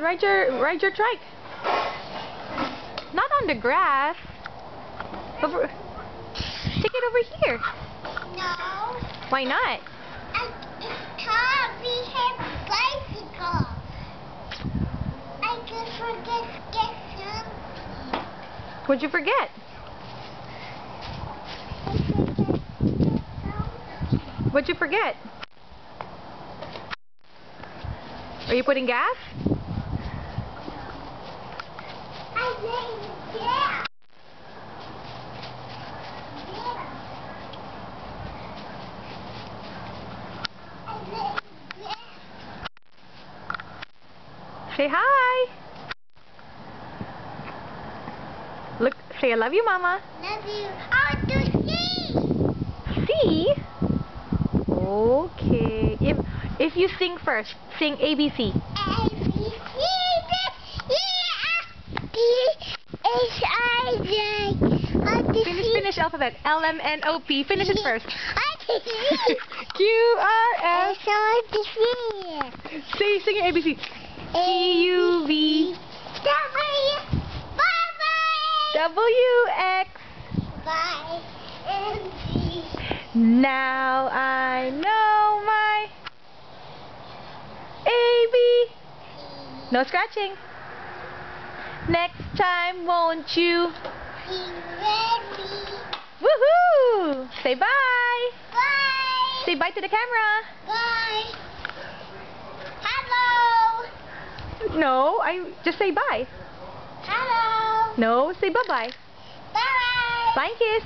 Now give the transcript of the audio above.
ride your trike. Not on the grass. Over. Take it over here. No. Why not? Because we have bicycles. I just forget to get something. What'd you forget? What'd you forget? Are you putting gas? I think, yeah. Say hi. Look, say I love you, Mama. Love you. Oh, to see. See? Okay. If you sing first, sing ABC. A, B, C, D, E, F, G, H, I, J, I, T, Finish alphabet. L, M, N, O, P. Finish it first. I, T, C, Q, R, S. I, T, C, Sing your ABC. T, U, V. W, W, X. Y, and Z. Now I know my A, B. No scratching. Next time, won't you? Be ready. Woohoo! Say bye. Bye. Say bye to the camera. Bye. Hello. No, I just say bye. Hello. No, say bye-bye. Bye. Bye, kiss.